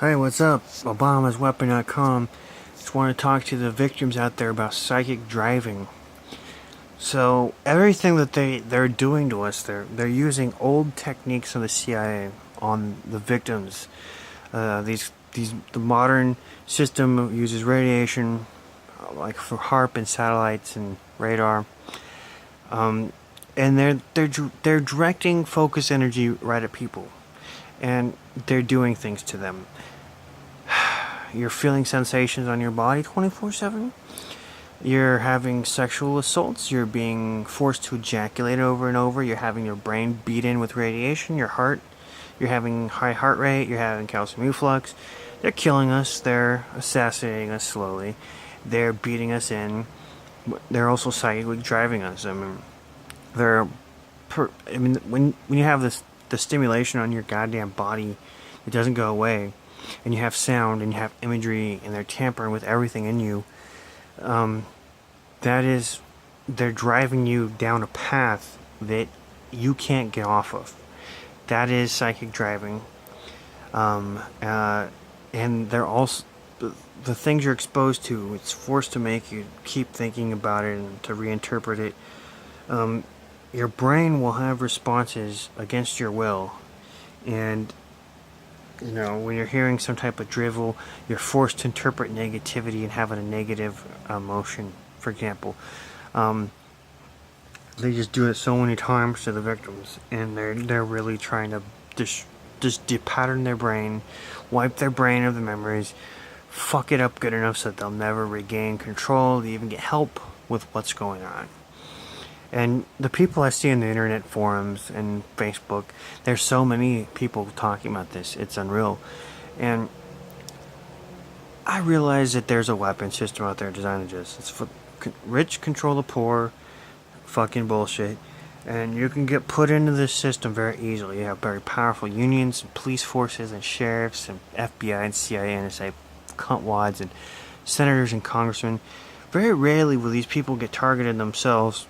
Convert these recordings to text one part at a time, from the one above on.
Hey, what's up? ObamasWeapon.com. Just want to talk to the victims out there about psychic driving. So everything that they're doing to us, they're using old techniques of the CIA on the victims. The modern system uses radiation, like for HARP and satellites and radar. And they're directing focus energy right at people, and they're doing things to them. You're feeling sensations on your body 24/7. You're having sexual assaults. You're being forced to ejaculate over and over. You're having your brain beat in with radiation. You're having high heart rate. You're having calcium reflux. They're killing us. They're assassinating us slowly. They're beating us in. They're also psychically driving us. When you have the stimulation on your goddamn body, it doesn't go away, and you have sound and you have imagery, and they're tampering with everything in you. They're driving you down a path that you can't get off of. That is psychic driving. And they're also the things you're exposed to. It's forced to make you keep thinking about it and to reinterpret it. Your brain will have responses against your will, and when you're hearing some type of drivel, you're forced to interpret negativity and having a negative emotion. For example, they just do it so many times to the victims, and they're really trying to just depattern their brain, wipe their brain of the memories, fuck it up good enough so that they'll never regain control, to even get help with what's going on. And the people I see in the internet forums and Facebook, there's so many people talking about this. It's unreal. And I realize that there's a weapon system out there designed to just, it's for rich control the poor, fucking bullshit. And you can get put into this system very easily. You have very powerful unions, and police forces, and sheriffs, and FBI, and CIA, and NSA, cuntwads, and senators and congressmen. Very rarely will these people get targeted themselves,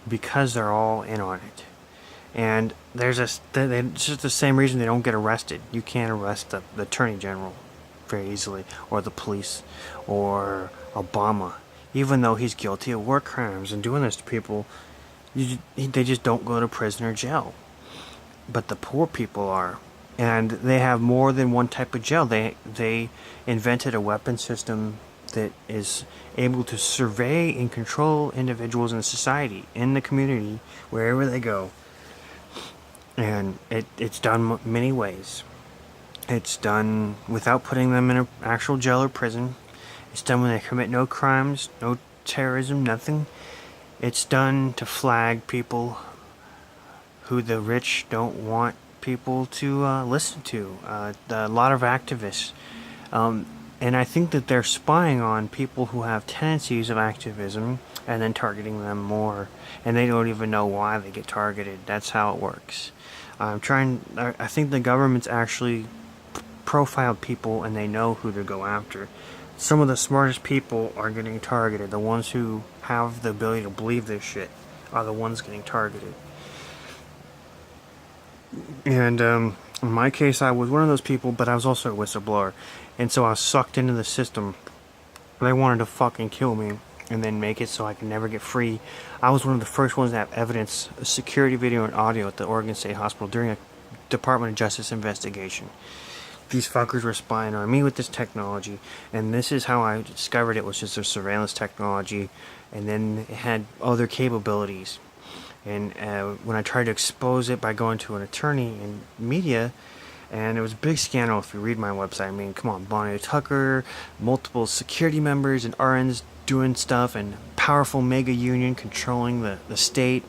because they're all in on it. And it's just the same reason they don't get arrested. You can't arrest the attorney general very easily, or the police, or Obama, even though he's guilty of war crimes and doing this to people. They just don't go to prison or jail. But the poor people are, and they have more than one type of jail. They invented a weapon system that is able to survey and control individuals in society, in the community, wherever they go. And it's done many ways. It's done without putting them in an actual jail or prison. It's done when they commit no crimes, no terrorism, nothing. It's done to flag people who the rich don't want people to listen to. A lot of activists. And I think that they're spying on people who have tendencies of activism and then targeting them more. And they don't even know why they get targeted. That's how it works. I think the government's actually profiled people, and they know who to go after. Some of the smartest people are getting targeted. The ones who have the ability to believe this shit are the ones getting targeted. And in my case, I was one of those people, but I was also a whistleblower. And so I was sucked into the system. They wanted to fucking kill me and then make it so I could never get free. I was one of the first ones to have evidence, a security video and audio at the Oregon State Hospital during a Department of Justice investigation. These fuckers were spying on me with this technology, and this is how I discovered it was just a surveillance technology, and then it had other capabilities. And when I tried to expose it by going to an attorney in media, and it was a big scandal if you read my website. I mean, come on, Bonnie Tucker, multiple security members and RNs doing stuff, and powerful mega union controlling the state,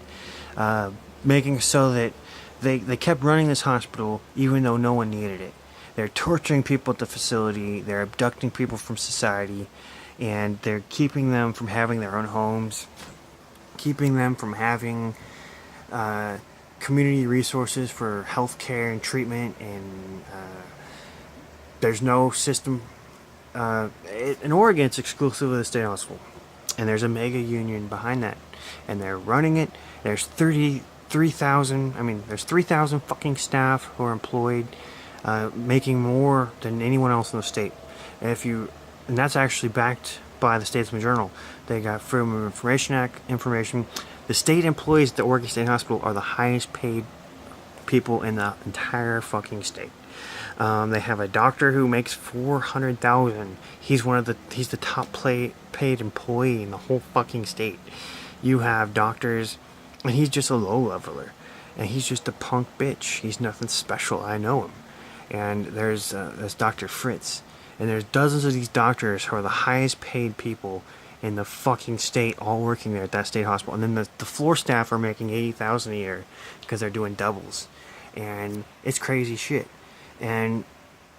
making so that they kept running this hospital even though no one needed it. They're torturing people at the facility, they're abducting people from society, and they're keeping them from having their own homes, keeping them from having community resources for health care and treatment, and there's no system. In Oregon, it's exclusive of the state hospital, and there's a mega union behind that, and they're running it. There's 3,000 fucking staff who are employed. making more than anyone else in the state. And that's actually backed by the Statesman Journal. They got Freedom of Information Act information. The state employees at the Oregon State Hospital are the highest paid people in the entire fucking state. They have a doctor who makes $400,000. He's the top paid employee in the whole fucking state. You have doctors, and he's just a low leveler, and he's just a punk bitch. He's nothing special. I know him. And there's Dr. Fritz, and there's dozens of these doctors who are the highest paid people in the fucking state, all working there at that state hospital. And then the floor staff are making $80,000 a year because they're doing doubles, and it's crazy shit. And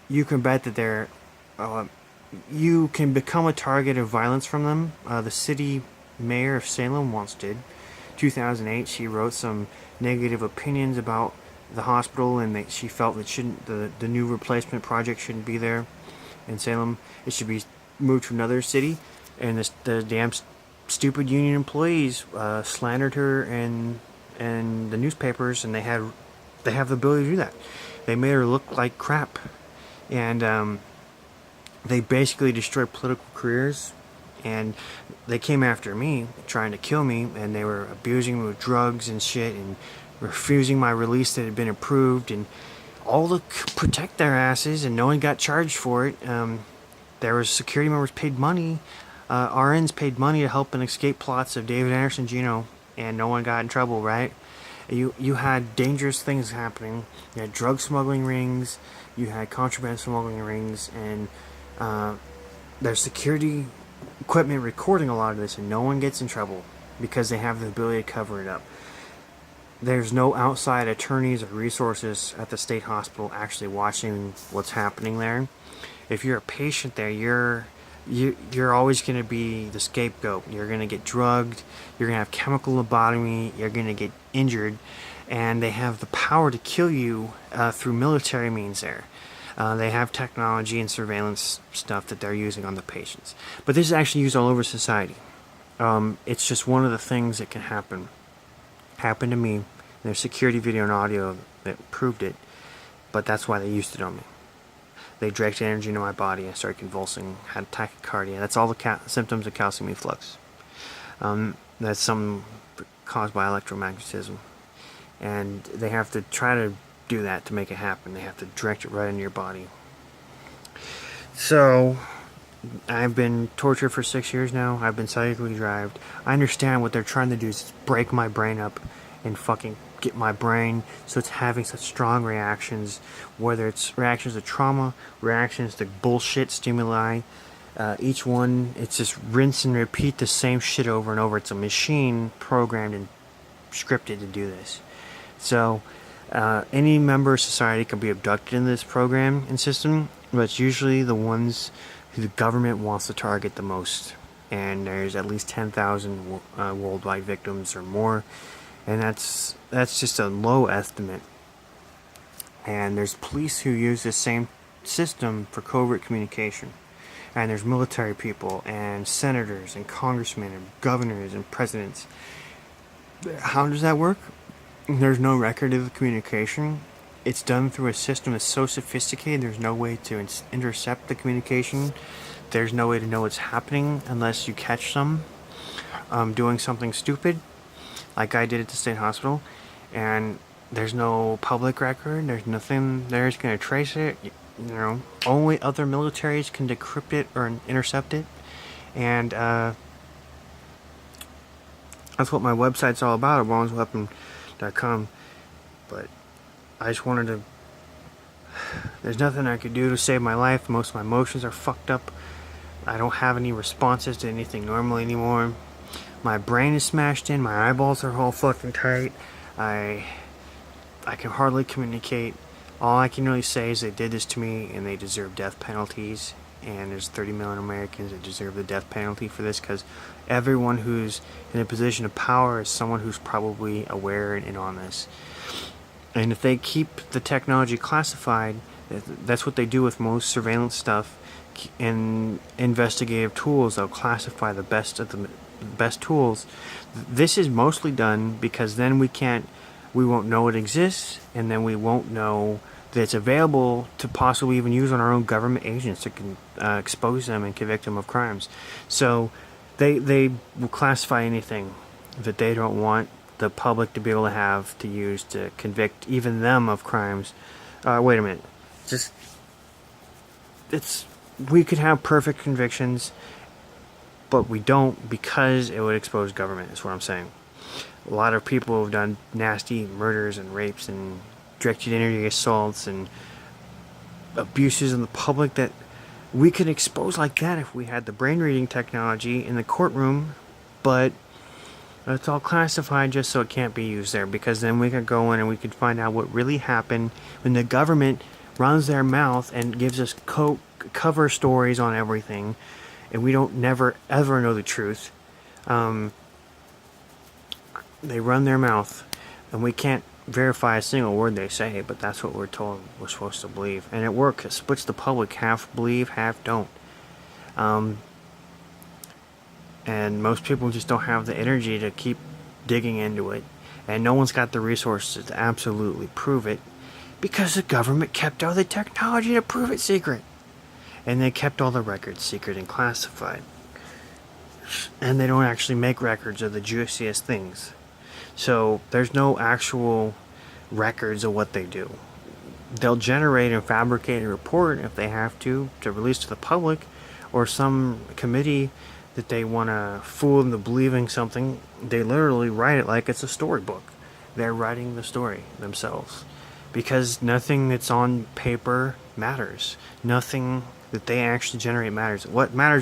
you can bet that you can become a target of violence from them. The city mayor of Salem once did. 2008, she wrote some negative opinions about the hospital, and she felt that the new replacement project shouldn't be there in Salem. It should be moved to another city. And the damn stupid union employees slandered her and the newspapers, and they have the ability to do that. They made her look like crap, and they basically destroyed political careers. And they came after me, trying to kill me, and they were abusing me with drugs and shit, and refusing my release that had been approved, and all to protect their asses, and no one got charged for it. There was security members paid money. RNs paid money to help in escape plots of David Anderson Gino, and no one got in trouble, right? You had dangerous things happening. You had drug smuggling rings, you had contraband smuggling rings, and there's security equipment recording a lot of this, and no one gets in trouble because they have the ability to cover it up. There's no outside attorneys or resources at the state hospital actually watching what's happening there. If you're a patient there, you're always going to be the scapegoat. You're going to get drugged, you're going to have chemical lobotomy, you're going to get injured, and they have the power to kill you through military means there. They have technology and surveillance stuff that they're using on the patients. But this is actually used all over society. It's just one of the things that can happen. Happened to me. There's security video and audio that proved it, but that's why they used it on me. They directed energy into my body. I started convulsing, had tachycardia. That's all the symptoms of calcium efflux. That's some caused by electromagnetism. And they have to try to do that to make it happen. They have to direct it right into your body. So, I've been tortured for 6 years now. I've been psychically driven. I understand what they're trying to do is break my brain up and fucking get my brain so it's having such strong reactions, whether it's reactions to trauma, reactions to bullshit stimuli. Each one, it's just rinse and repeat the same shit over and over. It's a machine programmed and scripted to do this. So, any member of society can be abducted in this program and system, but it's usually the ones who the government wants to target the most. And there's at least 10,000 worldwide victims or more. And that's just a low estimate. And there's police who use the same system for covert communication. And there's military people and senators and congressmen and governors and presidents. How does that work? There's no record of the communication. It's done through a system that's so sophisticated there's no way to intercept the communication. There's no way to know what's happening unless you catch them doing something stupid, like I did at the state hospital. And there's no public record. There's nothing there's going to trace it. You know, only other militaries can decrypt it or intercept it. And that's what my website's all about, abonesweapon.com. But I just wanted to... There's nothing I could do to save my life. Most of my emotions are fucked up. I don't have any responses to anything normal anymore. My brain is smashed in. My eyeballs are all fucking tight. I can hardly communicate. All I can really say is they did this to me and they deserve death penalties. And there's 30 million Americans that deserve the death penalty for this, because everyone who's in a position of power is someone who's probably aware and in on this. And if they keep the technology classified, that's what they do with most surveillance stuff and investigative tools. They'll classify the best of the best tools. This is mostly done because then we won't know it exists, and then we won't know that's available to possibly even use on our own government agents to expose them and convict them of crimes. So they will classify anything that they don't want the public to be able to have to use to convict even them of crimes. Wait a minute. We could have perfect convictions, but we don't, because it would expose government, is what I'm saying. A lot of people have done nasty murders and rapes and directed energy assaults and abuses in the public that we could expose like that if we had the brain reading technology in the courtroom, but it's all classified just so it can't be used there, because then we could go in and we could find out what really happened when the government runs their mouth and gives us cover stories on everything, and we don't never ever know the truth. They run their mouth and we can't verify a single word they say, but that's what we're told we're supposed to believe, and it works. It splits the public, half believe, half don't. And most people just don't have the energy to keep digging into it, and no one's got the resources to absolutely prove it, because the government kept all the technology to prove it secret, and they kept all the records secret and classified, and they don't actually make records of the juiciest things. So there's no actual records of what they do. They'll generate and fabricate a report if they have to release to the public, or some committee that they want to fool into believing something. They literally write it like it's a storybook. They're writing the story themselves, because nothing that's on paper matters. Nothing that they actually generate matters. What matters is